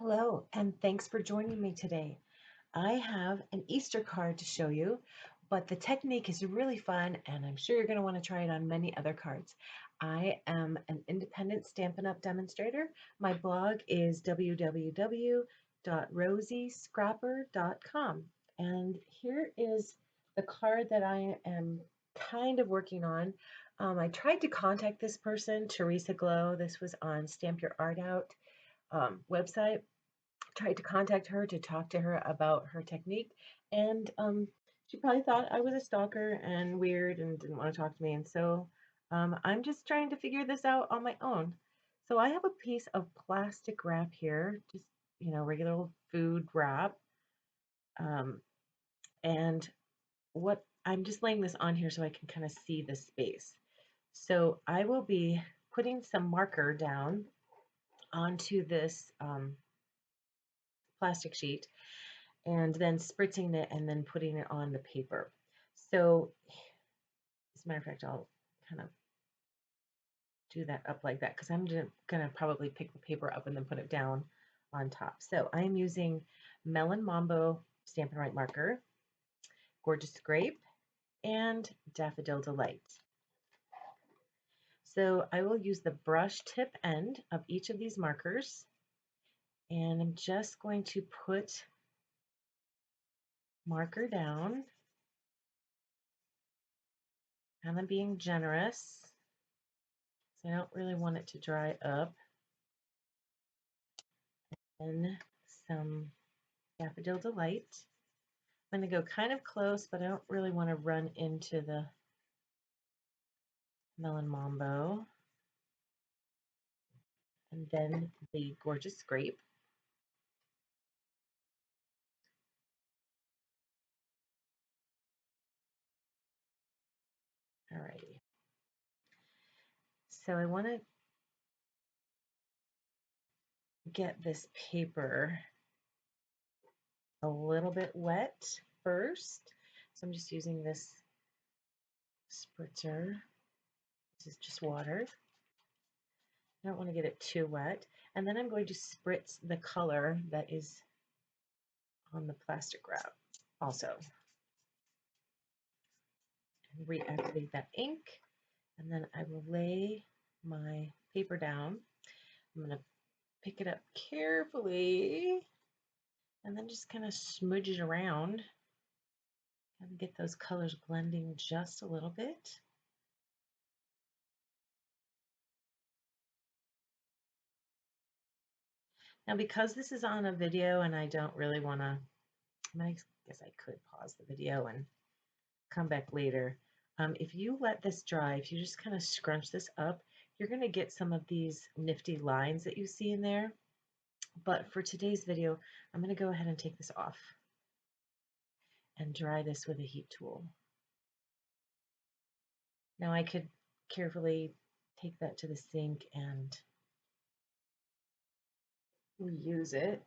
Hello, and thanks for joining me today. I have an Easter card to show you, but the technique is really fun, and I'm sure you're going to want to try it on many other cards. I am an independent Stampin' Up! Demonstrator. My blog is www.rosiescrapper.com, and here is the card that I am kind of working on. I tried to contact this person, Teresa Glow. This was on Stamp Your Art Out website. Tried to contact her to talk to her about her technique, and she probably thought I was a stalker and weird and didn't want to talk to me. And so I'm just trying to figure this out on my own. So I have a piece of plastic wrap here, just regular old food wrap, um, and what I'm just laying this on here so I can kind of see the space. So I will be putting some marker down onto this plastic sheet and then spritzing it and then putting it on the paper. So as a matter of fact, I'll kind of do that up like that because I'm just going to probably pick the paper up and then put it down on top. So I am using Melon Mambo Stampin' Right marker, Gorgeous Grape, and Daffodil Delight. So I will use the brush tip end of each of these markers, and I'm just going to put marker down, and I'm being generous. So I don't really want it to dry up. And some Daffodil Delight. I'm going to go kind of close, but I don't really want to run into the Melon Mambo. And then the Gorgeous Grape. Alrighty. So I want to get this paper a little bit wet first. So I'm just using this spritzer. This is just water. I don't want to get it too wet. And then I'm going to spritz the color that is on the plastic wrap also. And reactivate that ink. And then I will lay my paper down. I'm going to pick it up carefully and then just kind of smudge it around and get those colors blending just a little bit. Now, because this is on a video and I don't really want to, I guess I could pause the video and come back later. If you let this dry, if you just kind of scrunch this up, you're going to get some of these nifty lines that you see in there. But for today's video, I'm going to go ahead and take this off and dry this with a heat tool. Now I could carefully take that to the sink and reuse it.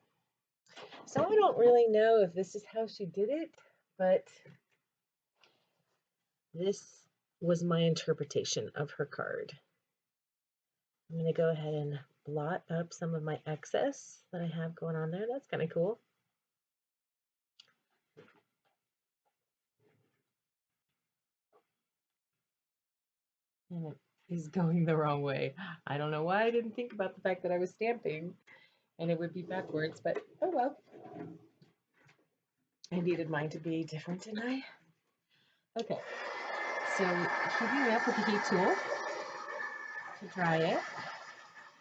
So I don't really know if this is how she did it, but this was my interpretation of her card. I'm going to go ahead and blot up some of my excess that I have going on there. That's kind of cool. And it is going the wrong way. I don't know why I didn't think about the fact that I was stamping and it would be backwards, but oh well. I needed mine to be different, didn't I? Okay, so heating up with the heat tool to dry it.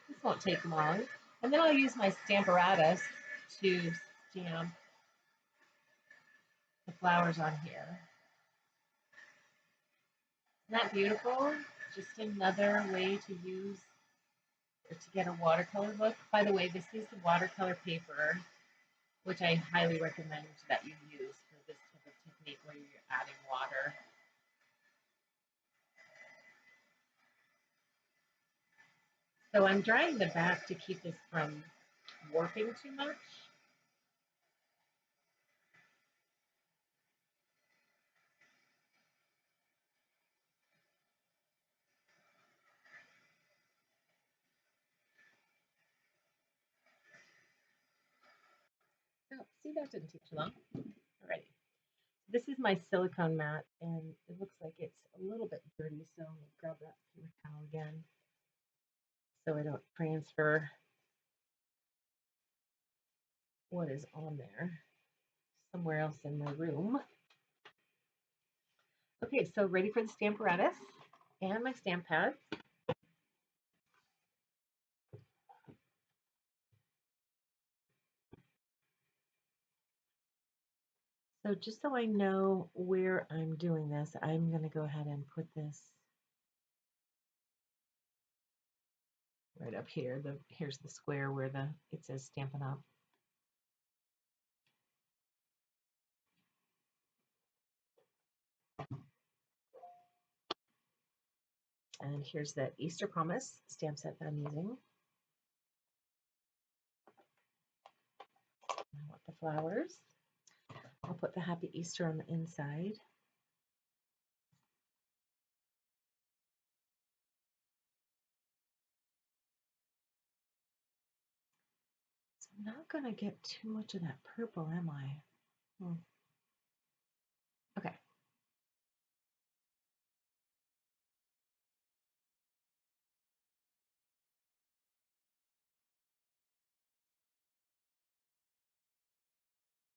This won't take long. And then I'll use my Stamparatus to stamp the flowers on here. Isn't that beautiful? Just another way to use or to get a watercolor look. By the way, this is the watercolor paper, which I highly recommend that you use for this type of technique where you're adding water. So I'm drying the back to keep this from warping too much. See, that didn't take too long. Alrighty. This is my silicone mat, and it looks like it's a little bit dirty, so I'm going to grab that paper towel again so I don't transfer what is on there somewhere else in my room. Okay, so ready for the Stamparatus and my stamp pad. So just so I know where I'm doing this, I'm going to go ahead and put this right up here. Here's the square where it says Stampin' Up. And here's the Easter Promise stamp set that I'm using. I want the flowers. I'll put the Happy Easter on the inside. So I'm not going to get too much of that purple, am I? Okay.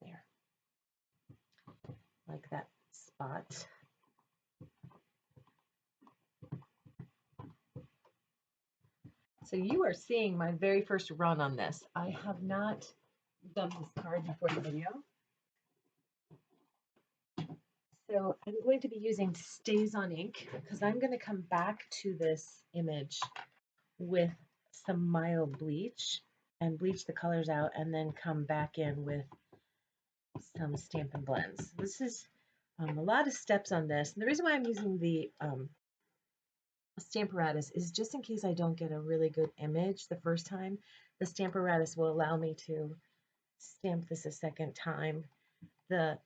There. Like that spot. So you are seeing my very first run on this. I have not done this card before the video. So I'm going to be using Stays on ink because I'm going to come back to this image with some mild bleach and bleach the colors out and then come back in with some Stampin' Blends. This is a lot of steps on this. And the reason why I'm using the Stamparatus is just in case I don't get a really good image the first time. The Stamparatus will allow me to stamp this a second time. The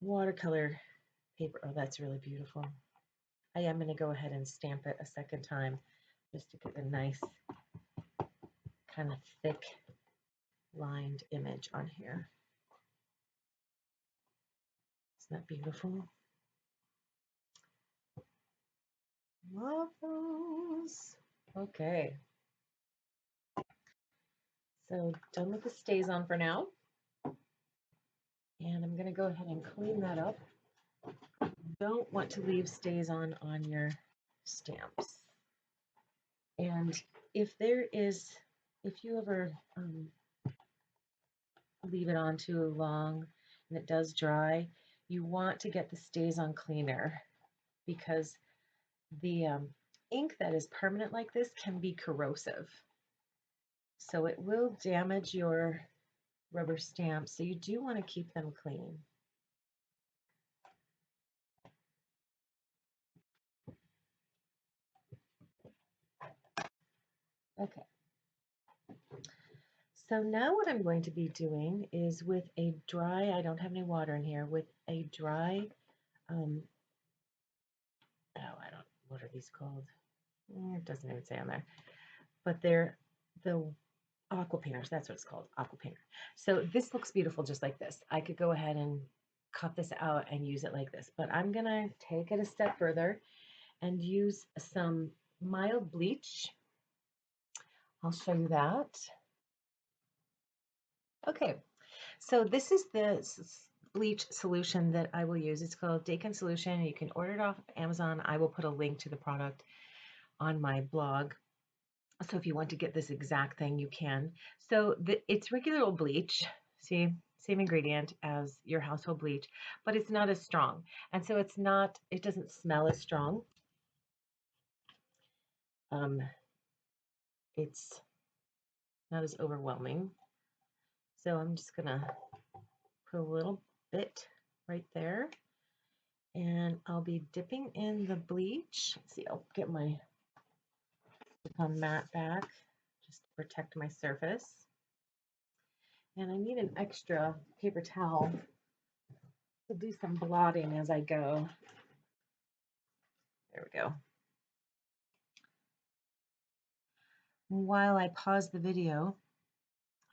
watercolor paper, oh, that's really beautiful. I am going to go ahead and stamp it a second time just to get a nice kind of thick lined image on here. Isn't that beautiful? Love those. Okay. So done with the Stays on for now. And I'm going to go ahead and clean that up. Don't want to leave Stays on your stamps. And if you ever leave it on too long and it does dry, you want to get the Stays on cleaner because the ink that is permanent like this can be corrosive. So it will damage your rubber stamps. So you do want to keep them clean. Okay. So now what I'm going to be doing is with a dry, I don't have any water in here, with a dry, what are these called? It doesn't even say on there, but they're the aqua painters. That's what it's called, aqua painter. So this looks beautiful just like this. I could go ahead and cut this out and use it like this, but I'm gonna take it a step further and use some mild bleach. I'll show you that. Okay, so this is the bleach solution that I will use. It's called Dakin Solution. You can order it off Amazon. I will put a link to the product on my blog. So if you want to get this exact thing, you can. So it's regular old bleach. See, same ingredient as your household bleach, but it's not as strong. And so it doesn't smell as strong. It's not as overwhelming. So I'm just gonna put a little bit right there. And I'll be dipping in the bleach. Let's see, I'll get my silicone mat back just to protect my surface. And I need an extra paper towel to do some blotting as I go. There we go. While I paused the video,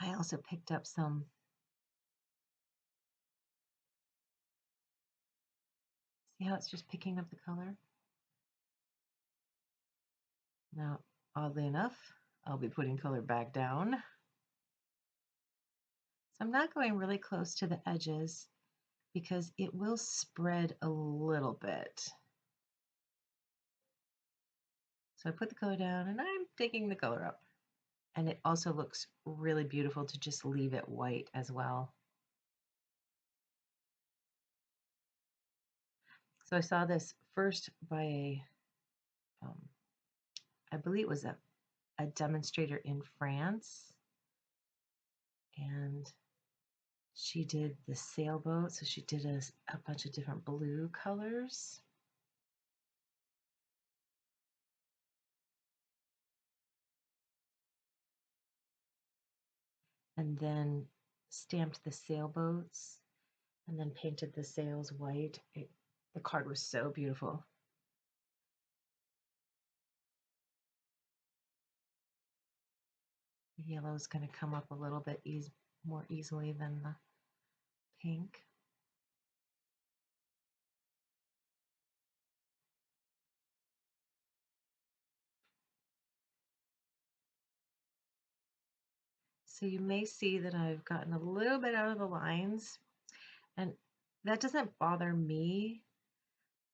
I also picked up some See how it's just picking up the color? Now, oddly enough, I'll be putting color back down. So I'm not going really close to the edges because it will spread a little bit. So I put the color down and I'm taking the color up. And it also looks really beautiful to just leave it white as well. So I saw this first by I believe it was a demonstrator in France. And she did the sailboat. So she did a bunch of different blue colors. And then stamped the sailboats and then painted the sails white. The card was so beautiful. The yellow is going to come up a little bit more easily than the pink. So you may see that I've gotten a little bit out of the lines, and that doesn't bother me.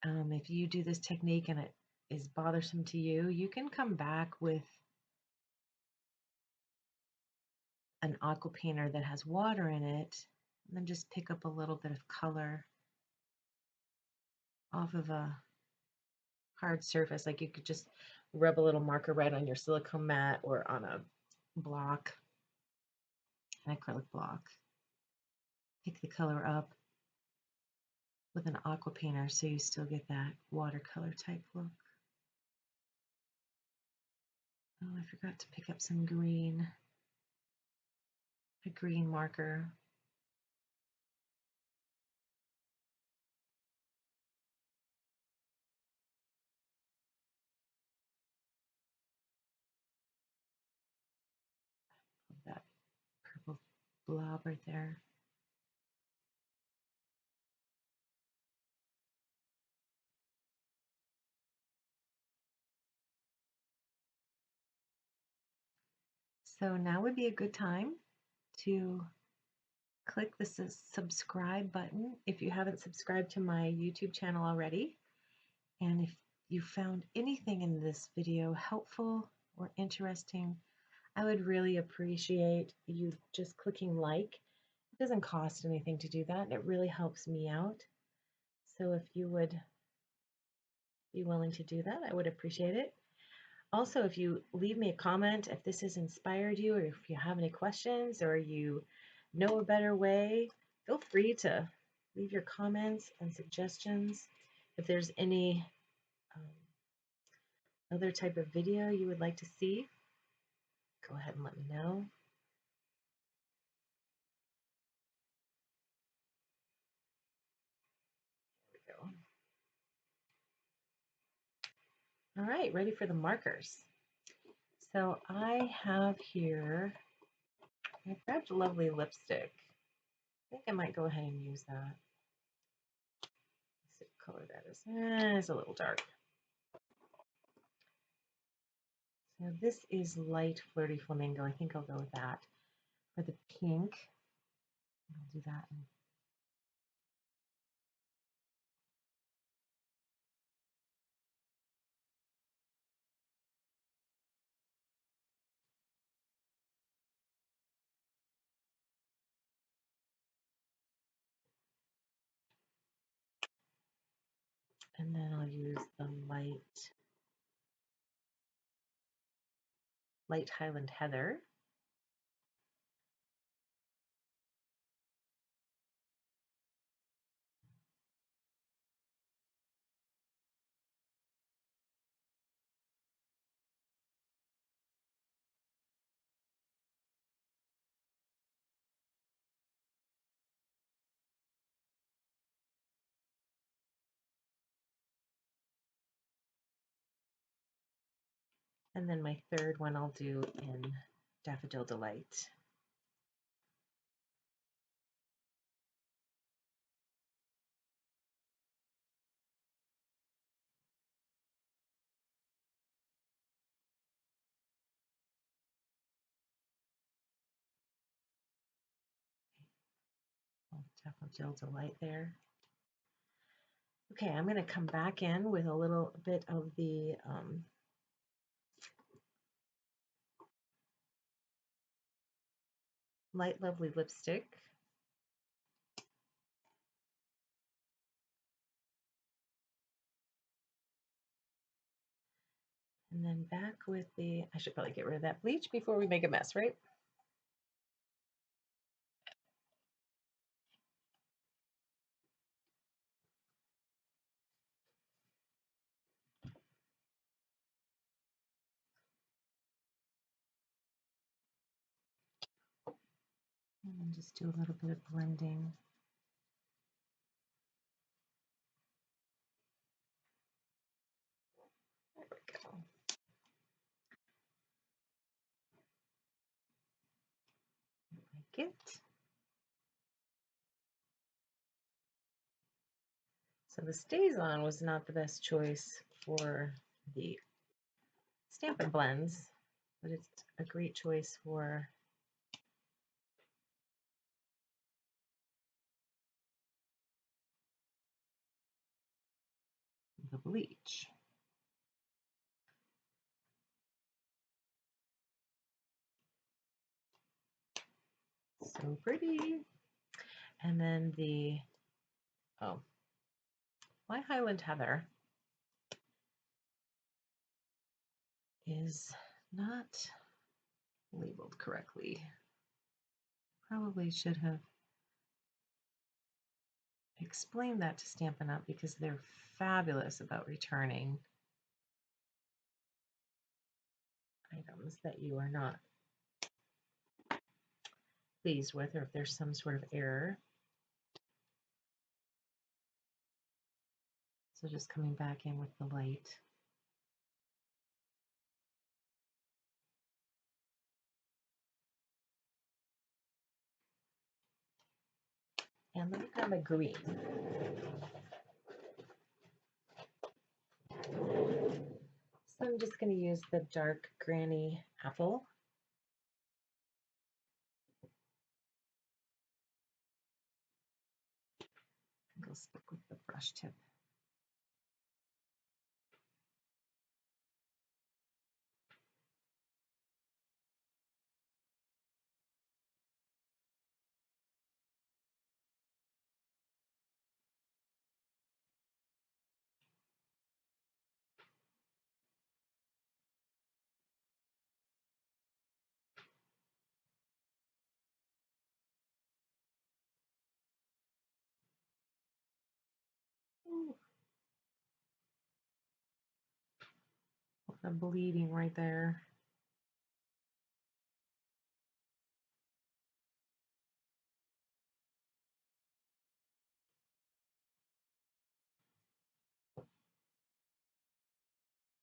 If you do this technique and it is bothersome to you, you can come back with an aqua painter that has water in it, and then just pick up a little bit of color off of a hard surface. Like you could just rub a little marker red on your silicone mat or on a block, an acrylic block. Pick the color up with an aqua painter so you still get that watercolor type look. Oh, I forgot to pick up some green, a green marker. That purple blob right there. So now would be a good time to click the subscribe button if you haven't subscribed to my YouTube channel already. And if you found anything in this video helpful or interesting, I would really appreciate you just clicking like. It doesn't cost anything to do that, and it really helps me out. So if you would be willing to do that, I would appreciate it. Also, if you leave me a comment, if this has inspired you, or if you have any questions, or you know a better way, feel free to leave your comments and suggestions. If there's any other type of video you would like to see, go ahead and let me know. There we go. All right, ready for the markers. So I have here, I grabbed a lovely lipstick. I think I might go ahead and use that. Let's see what color that is. It's a little dark. So this is light flirty flamingo. I think I'll go with that. For the pink, I'll do that. And then I'll use the light Highland Heather. And then my third one I'll do in Daffodil Delight. Jill Delight there. Okay, I'm going to come back in with a little bit of the Light Lovely lipstick. And then back with the, I should probably get rid of that bleach before we make a mess, right? And then just do a little bit of blending. There we go. Like it. So the StazOn was not the best choice for the Stampin' blends, but it's a great choice for the bleach. So pretty. And then the, oh, my Highland Heather is not labeled correctly. Probably should have explained that to Stampin' Up because they're fabulous about returning items that you are not pleased with, or if there's some sort of error. So just coming back in with the light. And let me grab a green. So I'm just going to use the dark Granny Apple. I think I'll stick with the brush tip. Ooh, the bleeding right there.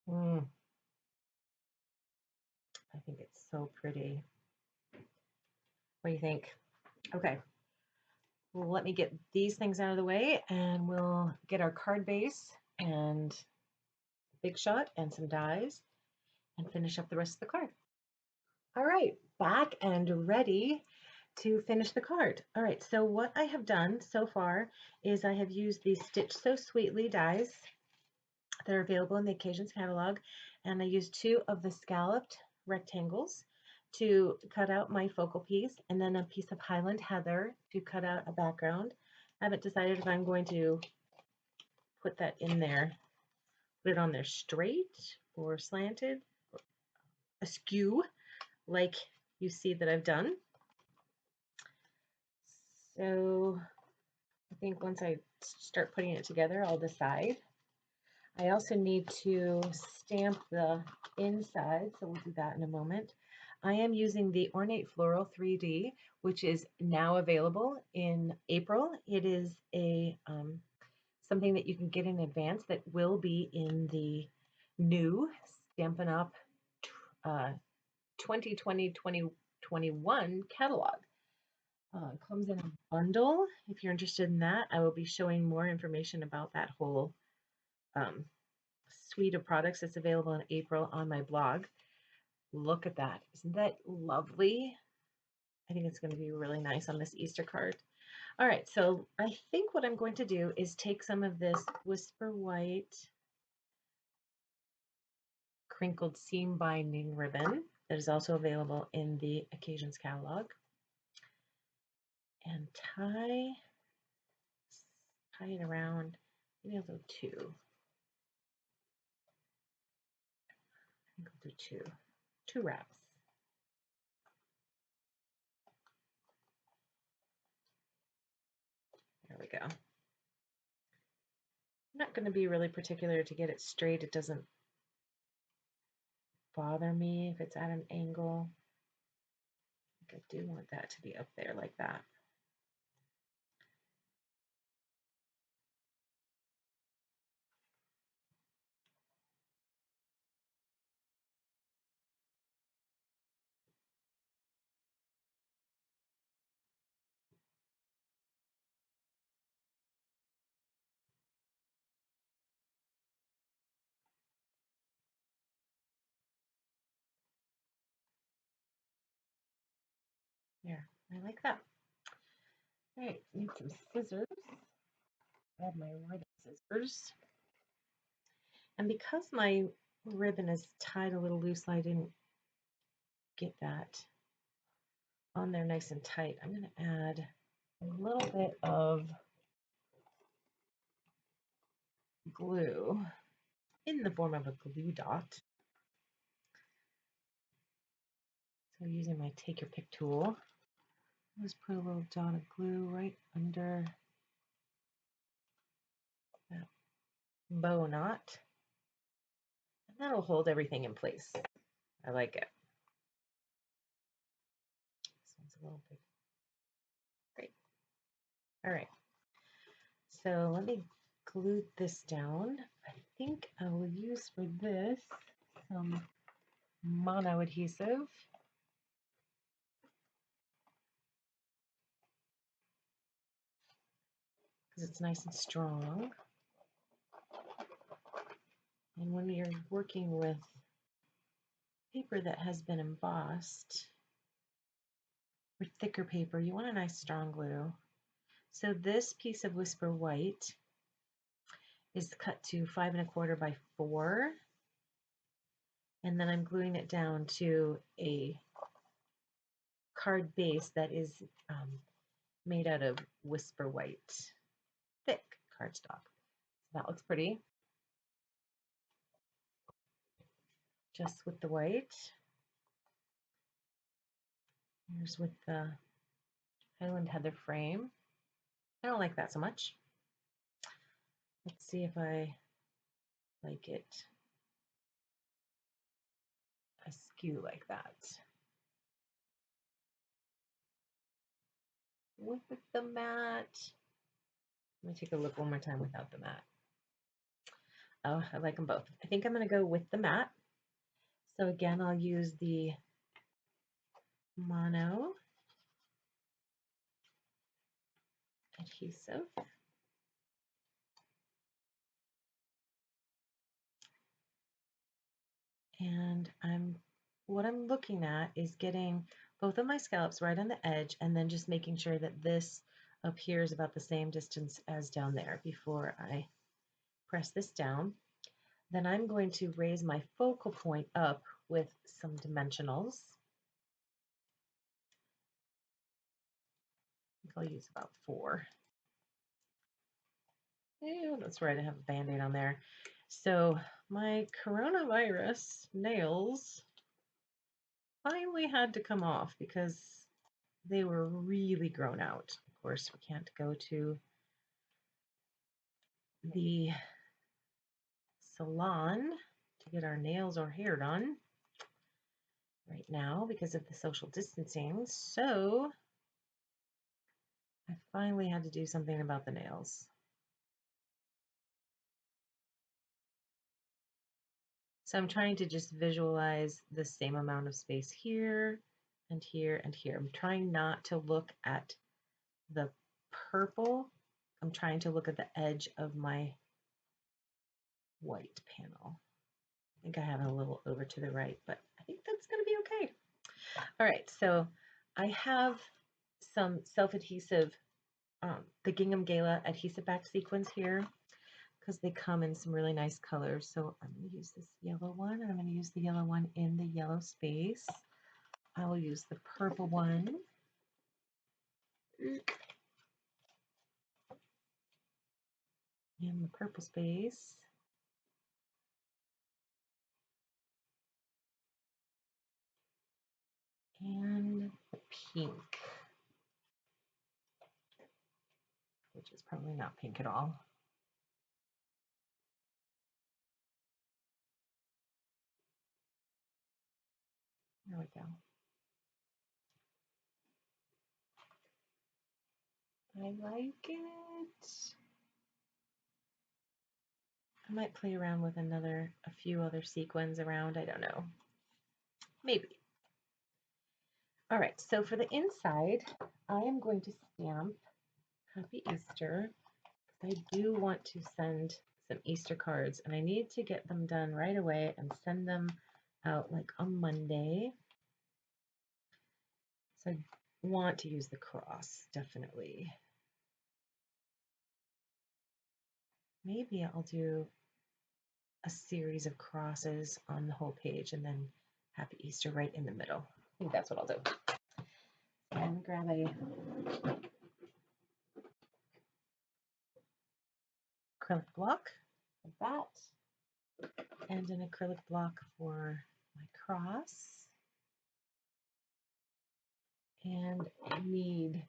I think it's so pretty. What do you think? Okay, well, let me get these things out of the way and we'll get our card base and Big Shot and some dies and finish up the rest of the card. All right, back and ready to finish the card. All right, so what I have done so far is I have used the Stitch So Sweetly dies that are available in the Occasions catalog, and I used 2 of the scalloped rectangles to cut out my focal piece, and then a piece of Highland Heather to cut out a background. I haven't decided if I'm going to put that in there, put it on there straight or slanted, or askew, like you see that I've done. So I think once I start putting it together, I'll decide. I also need to stamp the inside, so we'll do that in a moment. I am using the Ornate Floral 3D, which is now available in April. It is a something that you can get in advance that will be in the new Stampin' Up! 2020-2021 catalog. It comes in a bundle. If you're interested in that, I will be showing more information about that whole suite of products that's available in April on my blog. Look at that. Isn't that lovely? I think it's going to be really nice on this Easter card. All right, so I think what I'm going to do is take some of this Whisper White crinkled seam binding ribbon that is also available in the Occasions catalog and tie it around, maybe I'll do two. I think I'll do two wraps. There we go. I'm not going to be really particular to get it straight. It doesn't bother me if it's at an angle. I do want that to be up there like that. There, I like that. All right, need some scissors. Grab my ribbon scissors. And because my ribbon is tied a little loosely, I didn't get that on there nice and tight. I'm going to add a little bit of glue in the form of a glue dot. So using my take your pick tool, just put a little dot of glue right under that bow knot. And that'll hold everything in place. I like it. This one's a little big. Great. All right. So let me glue this down. I think I will use for this some mono adhesive. Because it's nice and strong. And when you're working with paper that has been embossed, or thicker paper, you want a nice strong glue. So this piece of Whisper White is cut to 5 1/4 by 4, and then I'm gluing it down to a card base that is made out of Whisper White, thick cardstock. So that looks pretty. Just with the white. Here's with the Highland Heather frame. I don't like that so much. Let's see if I like it askew like that. With the mat. Let me take a look one more time without the mat. Oh, I like them both. I think I'm going to go with the mat. So again, I'll use the mono adhesive. And what I'm looking at is getting both of my scallops right on the edge and then just making sure that this up here is about the same distance as down there before I press this down. Then I'm going to raise my focal point up with some dimensionals. I think I'll use about 4. Ew, that's right, I have a Band-Aid on there. So my coronavirus nails finally had to come off because they were really grown out. Of course, we can't go to the salon to get our nails or hair done right now because of the social distancing. So I finally had to do something about the nails. So I'm trying to just visualize the same amount of space here and here and here. I'm trying not to look at the purple. I'm trying to look at the edge of my white panel. I think I have it a little over to the right, but I think that's going to be okay. All right, so I have some self-adhesive the Gingham Gala adhesive back sequins here because they come in some really nice colors. So I'm going to use this yellow one, and I'm going to use the yellow one in the yellow space. I will use the purple one. In the purple space. And the pink, which is probably not pink at all. There we go. I like it. I might play around with a few other sequins around. I don't know. Maybe. All right, so for the inside, I am going to stamp Happy Easter. I do want to send some Easter cards, and I need to get them done right away and send them out like on Monday. So I want to use the cross, definitely. Maybe I'll do a series of crosses on the whole page and then Happy Easter right in the middle. I think that's what I'll do. So I'm going to grab a acrylic block like that, and an acrylic block for my cross. And I need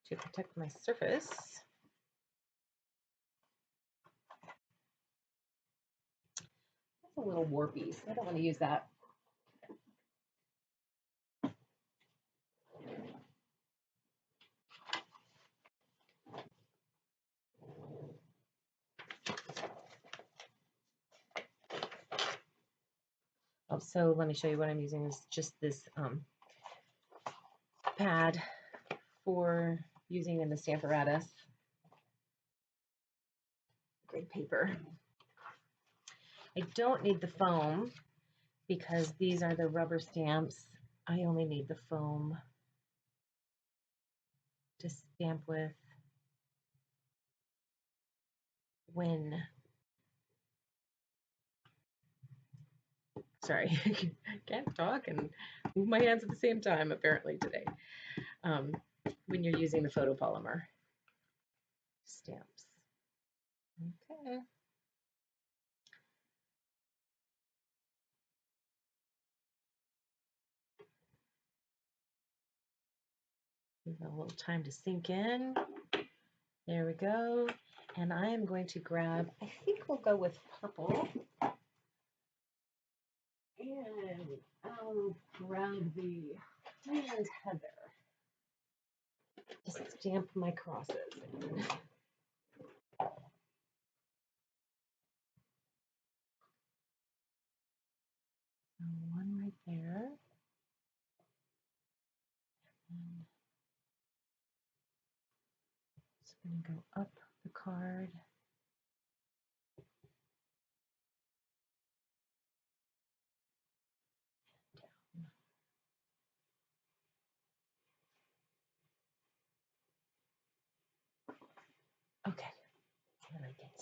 to protect my surface. That's a little warpy, so I don't want to use that. Oh, so let me show you what I'm using. Is just this pad for using in the Stamparatus. Great paper. I don't need the foam because these are the rubber stamps. I only need the foam to stamp with when, sorry, I can't talk and move my hands at the same time apparently today, when you're using the photopolymer stamps. Okay. Give it a little time to sink in. There we go. And I am going to grab, I think we'll go with purple. And I'll grab the Highland Heather to stamp my crosses in. So one right there. And it's going to go up the card. Down. Okay, I like it.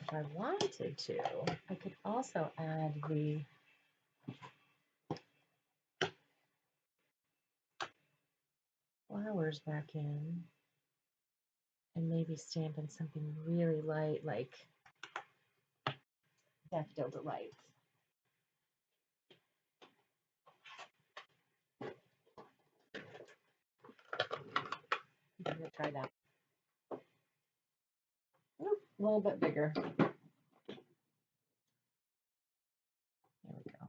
If I wanted to, I could also add the flowers back in and maybe stamp in something really light like Daffodil Delights. I'm going to try that. Oop, a little bit bigger. There we go.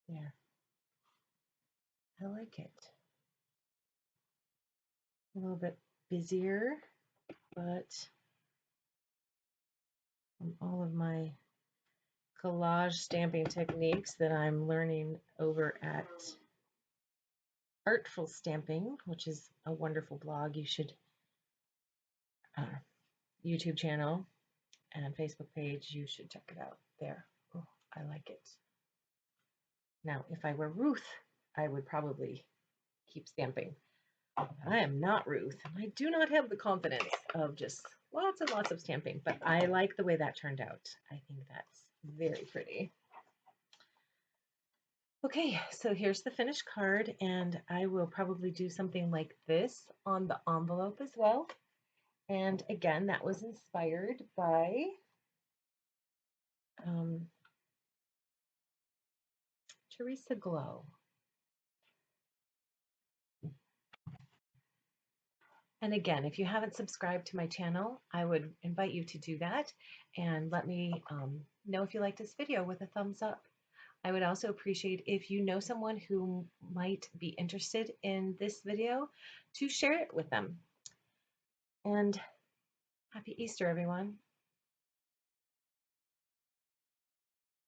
There. I like it. A little bit busier, but from all of my collage stamping techniques that I'm learning over at Artful Stamping, which is a wonderful blog. You should, YouTube channel and Facebook page, you should check it out there. Oh, I like it. Now, if I were Ruth, I would probably keep stamping. I am not Ruth, and I do not have the confidence of just lots and lots of stamping, but I like the way that turned out. I think that's very pretty. Okay, so here's the finished card, and I will probably do something like this on the envelope as well. And again, that was inspired by Teresa Glow. And again, if you haven't subscribed to my channel, I would invite you to do that and let me know if you like this video with a thumbs up. I would also appreciate if you know someone who might be interested in this video to share it with them. And happy Easter, everyone.